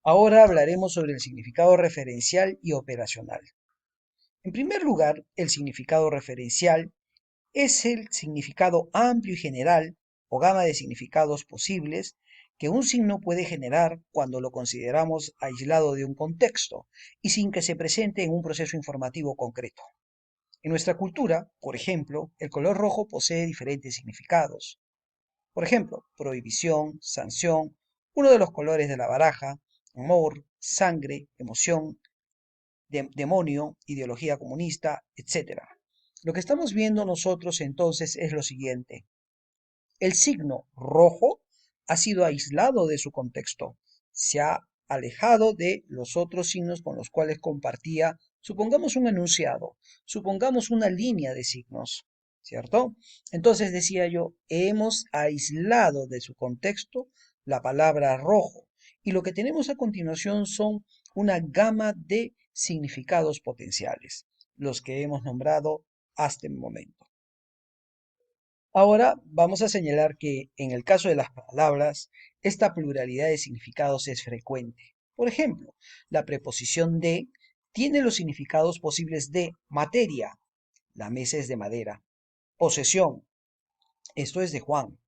Ahora hablaremos sobre el significado referencial y operacional. En primer lugar, el significado referencial es el significado amplio y general o gama de significados posibles que un signo puede generar cuando lo consideramos aislado de un contexto y sin que se presente en un proceso informativo concreto. En nuestra cultura, por ejemplo, el color rojo posee diferentes significados. Por ejemplo, prohibición, sanción, uno de los colores de la baraja, amor, sangre, emoción, demonio, ideología comunista, etc. Lo que estamos viendo nosotros entonces es lo siguiente. El signo rojo ha sido aislado de su contexto, se ha alejado de los otros signos con los cuales compartía, supongamos un enunciado, supongamos una línea de signos, ¿cierto? Entonces decía yo, hemos aislado de su contexto la palabra rojo y lo que tenemos a continuación son una gama de significados potenciales, los que hemos nombrado hasta el momento. Ahora vamos a señalar que en el caso de las palabras, esta pluralidad de significados es frecuente. Por ejemplo, la preposición de tiene los significados posibles de materia, la mesa es de madera; posesión, esto es de Juan;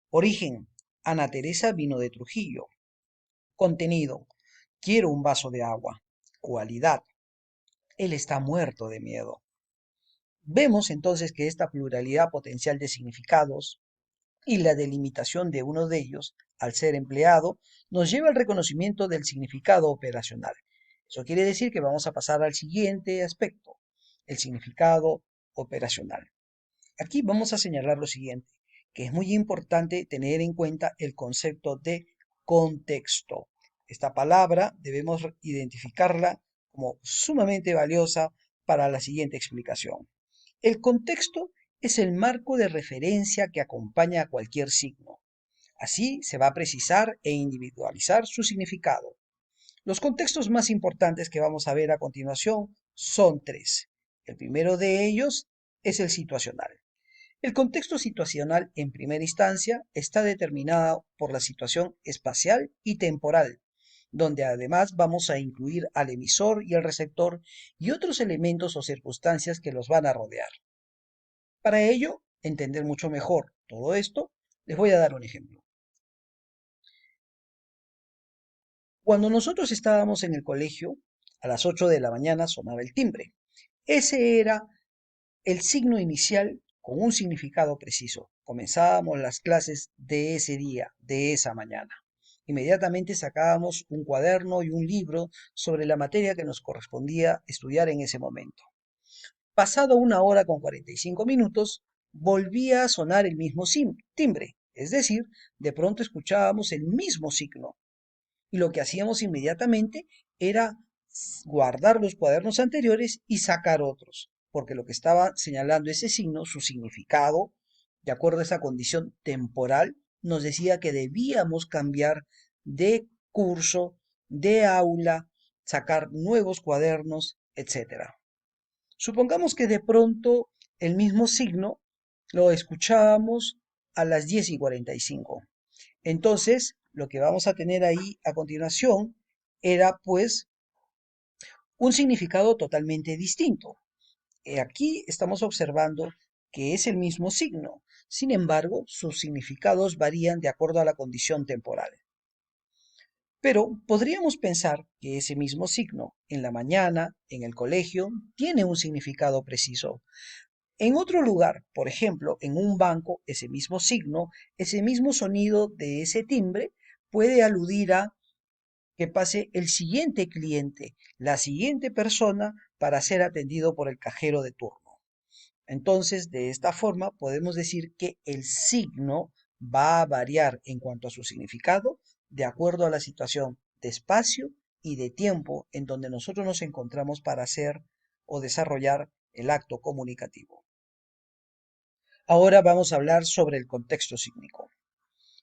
origen, Ana Teresa vino de Trujillo; contenido, quiero un vaso de agua; cualidad, él está muerto de miedo. Vemos entonces que esta pluralidad potencial de significados y la delimitación de uno de ellos, al ser empleado, nos lleva al reconocimiento del significado operacional. Eso quiere decir que vamos a pasar al siguiente aspecto, el significado operacional. Aquí vamos a señalar lo siguiente, que es muy importante tener en cuenta el concepto de contexto. Esta palabra debemos identificarla como sumamente valiosa para la siguiente explicación. El contexto es el marco de referencia que acompaña a cualquier signo. Así se va a precisar e individualizar su significado. Los contextos más importantes que vamos a ver a continuación son tres. El primero de ellos es el situacional. El contexto situacional, en primera instancia, está determinado por la situación espacial y temporal, donde además vamos a incluir al emisor y al receptor y otros elementos o circunstancias que los van a rodear. Para ello, entender mucho mejor todo esto, les voy a dar un ejemplo. Cuando nosotros estábamos en el colegio, a las 8 de la mañana sonaba el timbre. Ese era el signo inicial con un significado preciso. Comenzábamos las clases de ese día, de esa mañana. Inmediatamente sacábamos un cuaderno y un libro sobre la materia que nos correspondía estudiar en ese momento. Pasado 1 hora con 45 minutos, volvía a sonar el mismo timbre, es decir, de pronto escuchábamos el mismo signo. Y lo que hacíamos inmediatamente era guardar los cuadernos anteriores y sacar otros, porque lo que estaba señalando ese signo, su significado, de acuerdo a esa condición temporal, nos decía que debíamos cambiar de curso, de aula, sacar nuevos cuadernos, etc. Supongamos que de pronto el mismo signo lo escuchábamos a las 10:45. Entonces, lo que vamos a tener ahí a continuación era pues un significado totalmente distinto. Aquí estamos observando que es el mismo signo, sin embargo, sus significados varían de acuerdo a la condición temporal. Pero podríamos pensar que ese mismo signo en la mañana, en el colegio, tiene un significado preciso. En otro lugar, por ejemplo, en un banco, ese mismo signo, ese mismo sonido de ese timbre puede aludir a que pase el siguiente cliente, la siguiente persona para ser atendido por el cajero de turno. Entonces, de esta forma, podemos decir que el signo va a variar en cuanto a su significado de acuerdo a la situación de espacio y de tiempo en donde nosotros nos encontramos para hacer o desarrollar el acto comunicativo. Ahora vamos a hablar sobre el contexto sígnico.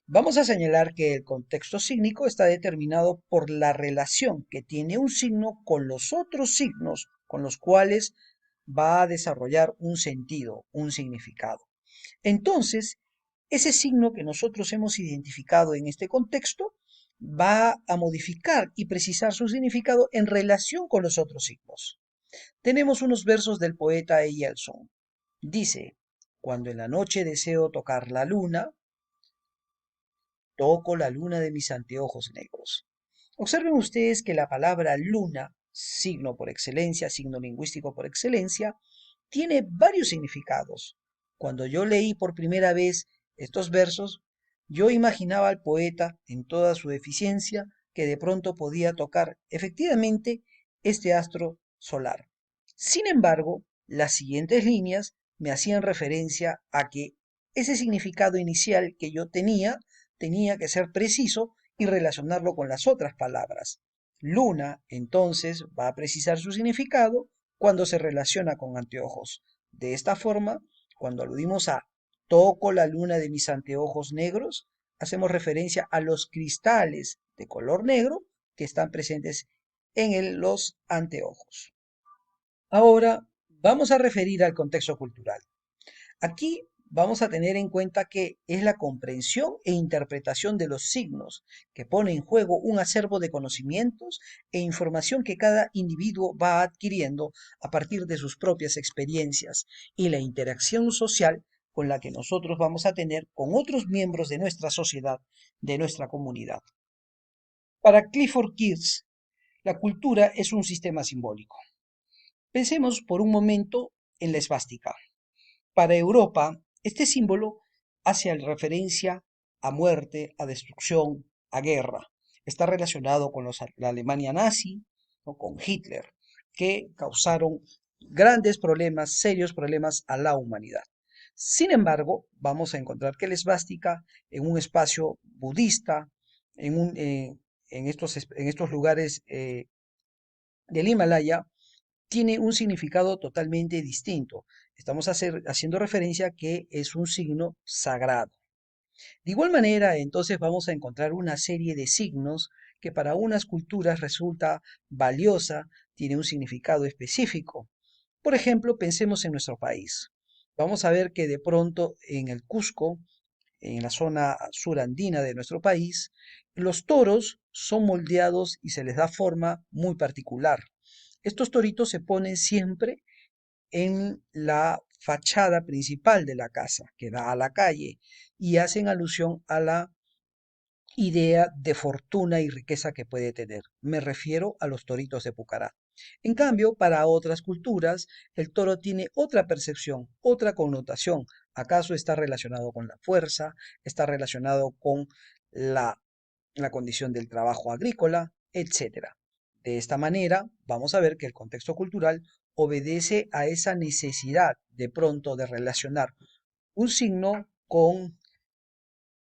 Vamos a señalar que el contexto sígnico está determinado por la relación que tiene un signo con los otros signos con los cuales va a desarrollar un sentido, un significado. Entonces, ese signo que nosotros hemos identificado en este contexto va a modificar y precisar su significado en relación con los otros signos. Tenemos unos versos del poeta Eilson. Dice, cuando en la noche deseo tocar la luna, toco la luna de mis anteojos negros. Observen ustedes que la palabra luna, signo por excelencia, signo lingüístico por excelencia, tiene varios significados. Cuando yo leí por primera vez estos versos, yo imaginaba al poeta en toda su eficiencia que de pronto podía tocar efectivamente este astro solar. Sin embargo, las siguientes líneas me hacían referencia a que ese significado inicial que yo tenía que ser preciso y relacionarlo con las otras palabras. Luna, entonces, va a precisar su significado cuando se relaciona con anteojos. De esta forma, cuando aludimos a toco la luna de mis anteojos negros, hacemos referencia a los cristales de color negro que están presentes en los anteojos. Ahora vamos a referir al contexto cultural. Aquí vamos a tener en cuenta que es la comprensión e interpretación de los signos que pone en juego un acervo de conocimientos e información que cada individuo va adquiriendo a partir de sus propias experiencias y la interacción social con la que nosotros vamos a tener con otros miembros de nuestra sociedad, de nuestra comunidad. Para Clifford Geertz, la cultura es un sistema simbólico. Pensemos por un momento en la esvástica. Para Europa, este símbolo hace referencia a muerte, a destrucción, a guerra. Está relacionado con la Alemania nazi o con Hitler, que causaron grandes problemas, serios problemas a la humanidad. Sin embargo, vamos a encontrar que la esvástica en un espacio budista, en estos lugares del Himalaya, tiene un significado totalmente distinto. Estamos haciendo referencia a que es un signo sagrado. De igual manera, entonces vamos a encontrar una serie de signos que para unas culturas resulta valiosa, tiene un significado específico. Por ejemplo, pensemos en nuestro país. Vamos a ver que de pronto en el Cusco, en la zona surandina de nuestro país, los toros son moldeados y se les da forma muy particular. Estos toritos se ponen siempre en la fachada principal de la casa, que da a la calle, y hacen alusión a la idea de fortuna y riqueza que puede tener. Me refiero a los toritos de Pucará. En cambio, para otras culturas, el toro tiene otra percepción, otra connotación. ¿Acaso está relacionado con la fuerza? ¿Está relacionado con la, la condición del trabajo agrícola, etcétera? De esta manera, vamos a ver que el contexto cultural obedece a esa necesidad de pronto de relacionar un signo con